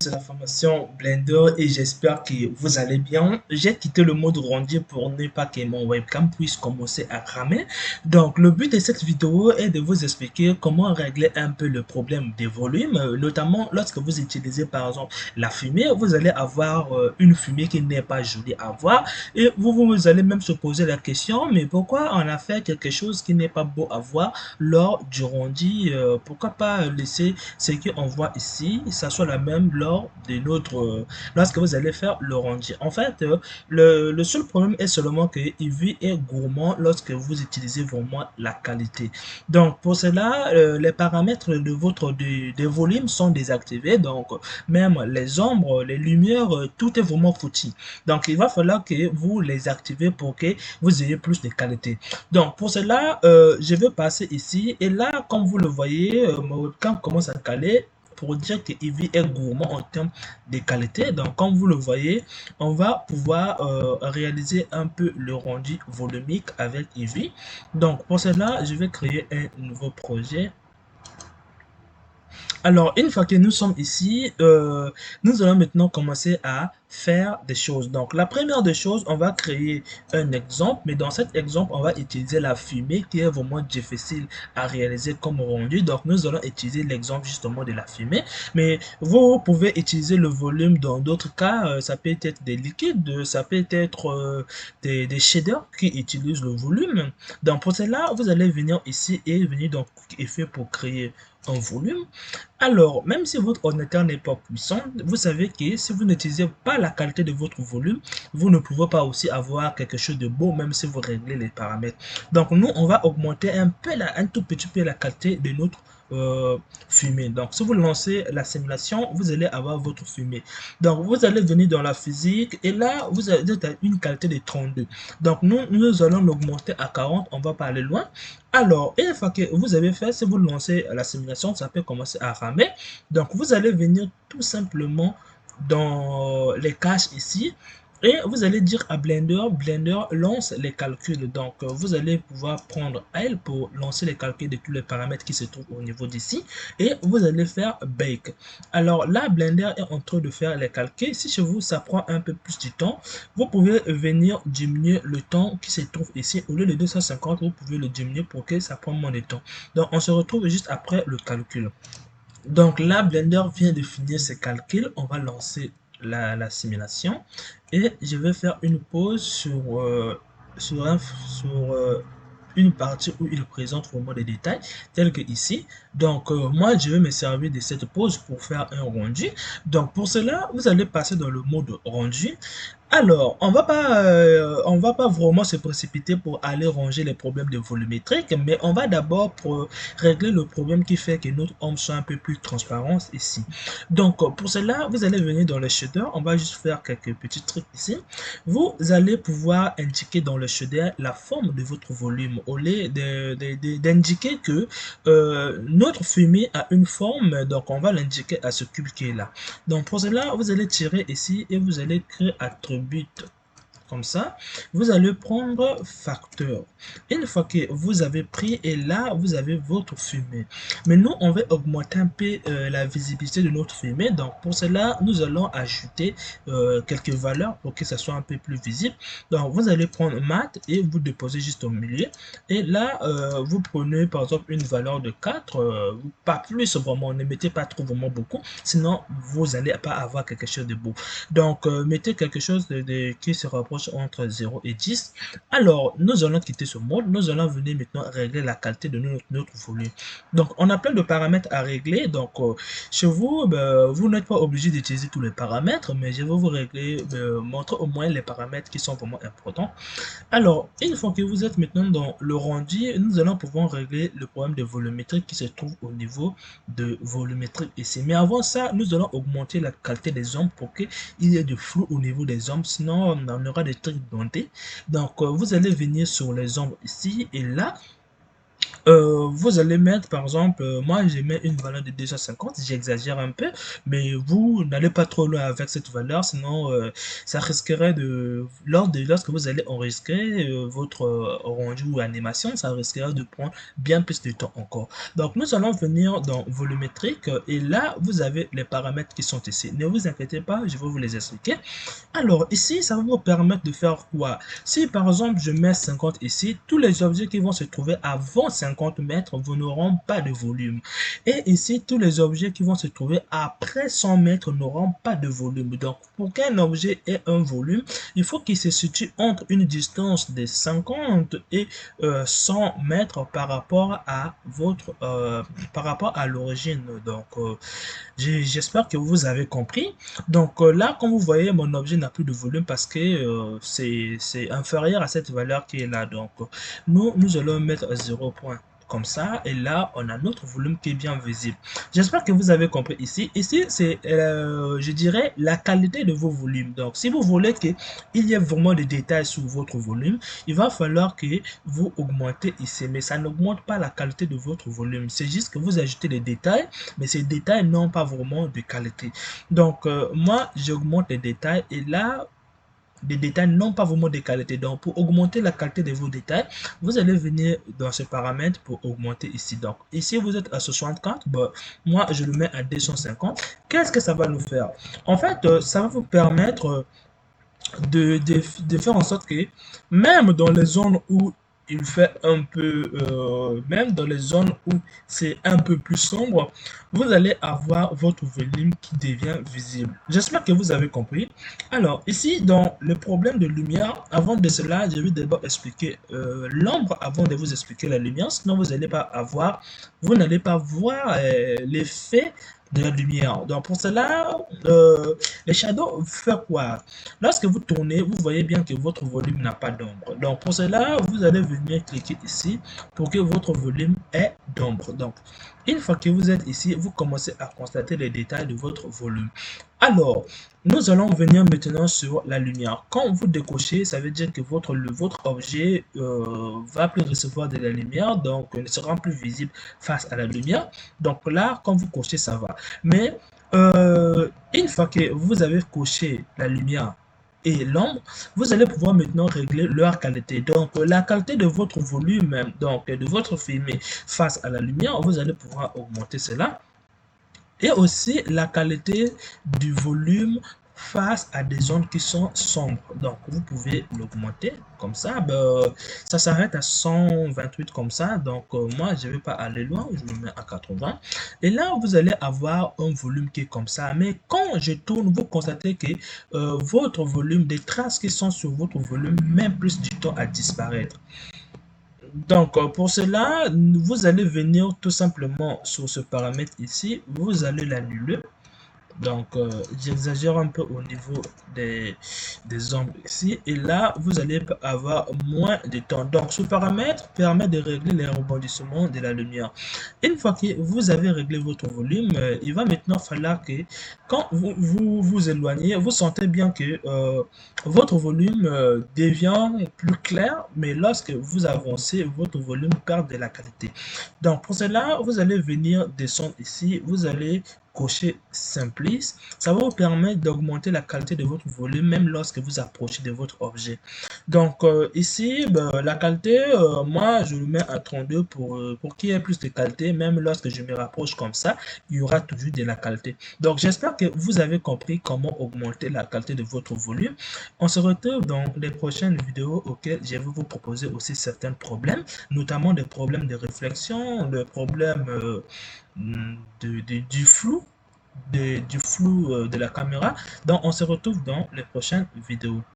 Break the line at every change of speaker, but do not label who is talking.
c'est la formation Blender et j'espère que vous allez bien. J'ai quitté le mode rendu pour ne pas que mon webcam puisse commencer à cramer. Donc le but de cette vidéo est de vous expliquer comment régler un peu le problème des volumes, notamment lorsque vous utilisez par exemple la fumée, vous allez avoir une fumée qui n'est pas jolie à voir et vous allez même se poser la question, mais pourquoi on a fait quelque chose qui n'est pas beau à voir lors du rendu? Pourquoi pas laisser ce qu'on voit ici, ça soit la même lors de notre, lorsque vous allez faire le rendu. En fait, le seul problème est seulement que Eevee est gourmand lorsque vous utilisez vraiment la qualité. Donc, pour cela, les paramètres de votre des volumes sont désactivés. Donc, même les ombres, les lumières, tout est vraiment foutu. Donc, il va falloir que vous les activez pour que vous ayez plus de qualité. Donc, pour cela, je vais passer ici. Et là, comme vous le voyez, mon webcam commence à caler pour dire que Eevee est gourmand en termes de qualité. Donc, comme vous le voyez, on va pouvoir réaliser un peu le rendu volumique avec Eevee. Donc, pour cela, je vais créer un nouveau projet. Alors, une fois que nous sommes ici, nous allons maintenant commencer à faire des choses. Donc, la première des choses, on va créer un exemple, mais dans cet exemple, on va utiliser la fumée qui est vraiment difficile à réaliser comme rendu. Donc, nous allons utiliser l'exemple justement de la fumée, mais vous pouvez utiliser le volume dans d'autres cas. Ça peut être des liquides, ça peut être des shaders qui utilisent le volume. Donc, pour cela, vous allez venir ici et venir dans Quick Effect pour créer un volume. Alors, même si votre ordinateur n'est pas puissant, vous savez que si vous n'utilisez pas la qualité de votre volume, vous ne pouvez pas aussi avoir quelque chose de beau, même si vous réglez les paramètres. Donc, nous, on va augmenter un peu, un tout petit peu la qualité de notre fumée. Donc, si vous lancez la simulation, vous allez avoir votre fumée. Donc, vous allez venir dans la physique et là, vous êtes à une qualité de 32. Donc, nous allons l'augmenter à 40. On va pas aller loin. Alors, une fois que vous avez fait, si vous lancez la simulation, ça peut commencer à ramer. Donc, vous allez venir tout simplement dans les caches ici. Et vous allez dire à Blender lance les calculs. Donc, vous allez pouvoir prendre elle pour lancer les calculs de tous les paramètres qui se trouvent au niveau d'ici. Et vous allez faire Bake. Alors là, Blender est en train de faire les calculs. Si chez vous, ça prend un peu plus de temps, vous pouvez venir diminuer le temps qui se trouve ici. Au lieu de 250, vous pouvez le diminuer pour que ça prenne moins de temps. Donc, on se retrouve juste après le calcul. Donc là, Blender vient de finir ses calculs. On va lancer la simulation. Et je vais faire une pause sur une partie où il présente vraiment des détails, tels que ici. Donc, moi, je vais me servir de cette pause pour faire un rendu. Donc, pour cela, vous allez passer dans le mode rendu. Alors, on va pas vraiment se précipiter pour aller ranger les problèmes de volumétrique, mais on va d'abord régler le problème qui fait que notre ombre soit un peu plus transparente ici. Donc, pour cela, vous allez venir dans le shader. On va juste faire quelques petits trucs ici. Vous allez pouvoir indiquer dans le shader la forme de votre volume au lieu d'indiquer que notre fumée a une forme. Donc, on va l'indiquer à ce cube qui est là. Donc, pour cela, vous allez tirer ici et vous allez créer attribut comme ça, vous allez prendre facteur. Une fois que vous avez pris et là, vous avez votre fumée. Mais nous, on va augmenter un peu la visibilité de notre fumée. Donc, pour cela, nous allons ajouter quelques valeurs pour que ça soit un peu plus visible. Donc, vous allez prendre mat et vous déposez juste au milieu. Et là, vous prenez par exemple une valeur de 4, pas plus vraiment, ne mettez pas trop vraiment beaucoup, sinon vous n'allez pas avoir quelque chose de beau. Donc, mettez quelque chose qui se rapproche entre 0 et 10. Alors, nous allons quitter ce mode. Nous allons venir maintenant régler la qualité de notre volume. Donc, on a plein de paramètres à régler. Donc, chez vous, vous n'êtes pas obligé d'utiliser tous les paramètres, mais je vais vous régler, montrer au moins les paramètres qui sont vraiment importants. Alors, une fois que vous êtes maintenant dans le rendu, nous allons pouvoir régler le problème de volumétrie qui se trouve au niveau de volumétrie ici. Mais avant ça, nous allons augmenter la qualité des ombres pour qu'il y ait du flou au niveau des ombres. Sinon, on aura des trucs dentés. Donc, vous allez venir sur les ombres ici et là. Vous allez mettre, par exemple, moi je mets une valeur de 250, j'exagère un peu, mais vous n'allez pas trop loin avec cette valeur, sinon ça risquerait lorsque vous allez enregistrer votre rendu ou animation, ça risquerait de prendre bien plus de temps encore. Donc nous allons venir dans volumétrique et là vous avez les paramètres qui sont ici. Ne vous inquiétez pas, je vais vous les expliquer. Alors, ici, ça va vous permettre de faire quoi? Si par exemple, je mets 50 ici, tous les objets qui vont se trouver avant 50 mètres, vous n'auront pas de volume. Et ici, tous les objets qui vont se trouver après 100 mètres n'auront pas de volume. Donc, pour qu'un objet ait un volume, il faut qu'il se situe entre une distance de 50 et 100 mètres par rapport à par rapport à l'origine. Donc, j'espère que vous avez compris. Donc là, comme vous voyez, mon objet n'a plus de volume parce que c'est inférieur à cette valeur qui est là. Donc nous allons mettre 0 point comme ça et là on a notre volume qui est bien visible. J'espère que vous avez compris ici. Ici c'est je dirais la qualité de vos volumes. Donc si vous voulez qu'il y ait vraiment des détails sur votre volume, il va falloir que vous augmentez ici, mais ça n'augmente pas la qualité de votre volume. C'est juste que vous ajoutez des détails, mais ces détails n'ont pas vraiment de qualité. Donc moi j'augmente les détails et là les détails n'ont pas vraiment de qualité. Donc pour augmenter la qualité de vos détails, vous allez venir dans ce paramètre pour augmenter ici. Donc ici vous êtes à 64, bah, moi je le mets à 250. Qu'est-ce que ça va nous faire? En fait ça va vous permettre de faire en sorte que même dans les zones où il fait un peu, même dans les zones où c'est un peu plus sombre, vous allez avoir votre volume qui devient visible. J'espère que vous avez compris. Alors, ici, dans le problème de lumière, avant de cela, je vais d'abord expliquer l'ombre avant de vous expliquer la lumière, sinon vous n'allez pas voir l'effet de la lumière. Donc, pour cela, les shadows font quoi? Lorsque vous tournez, vous voyez bien que votre volume n'a pas d'ombre. Donc pour cela, vous allez venir cliquer ici pour que votre volume ait d'ombre. Donc une fois que vous êtes ici, vous commencez à constater les détails de votre volume. Alors, nous allons venir maintenant sur la lumière. Quand vous décochez, ça veut dire que votre objet va plus recevoir de la lumière, donc ne sera plus visible face à la lumière. Donc là, quand vous cochez, ça va. Mais une fois que vous avez coché la lumière et l'ombre, vous allez pouvoir maintenant régler leur qualité. Donc, la qualité de votre volume, donc de votre filmé face à la lumière, vous allez pouvoir augmenter cela. Et aussi la qualité du volume face à des zones qui sont sombres. Donc, vous pouvez l'augmenter comme ça. Ben, ça s'arrête à 128 comme ça. Donc, moi, je ne vais pas aller loin. Je le mets à 80. Et là, vous allez avoir un volume qui est comme ça. Mais quand je tourne, vous constatez que votre volume, des traces qui sont sur votre volume, met plus du temps à disparaître. Donc, pour cela, vous allez venir tout simplement sur ce paramètre ici, vous allez l'annuler. Donc, j'exagère un peu au niveau des ombres ici. Et là, vous allez avoir moins de temps. Donc, ce paramètre permet de régler les rebondissements de la lumière. Une fois que vous avez réglé votre volume, il va maintenant falloir que quand vous éloignez, vous sentez bien que votre volume devient plus clair, mais lorsque vous avancez, votre volume perd de la qualité. Donc, pour cela, vous allez venir descendre ici. Vous allez cocher Simplice, ça va vous permettre d'augmenter la qualité de votre volume même lorsque vous approchez de votre objet. Donc ici, ben, la qualité, moi je le mets à 32 pour qu'il y ait plus de qualité. Même lorsque je me rapproche comme ça, il y aura toujours de la qualité. Donc j'espère que vous avez compris comment augmenter la qualité de votre volume. On se retrouve dans les prochaines vidéos auxquelles je vais vous proposer aussi certains problèmes, notamment des problèmes de réflexion, des problèmes du flou du flou de la caméra. Donc on se retrouve dans les prochaines vidéos.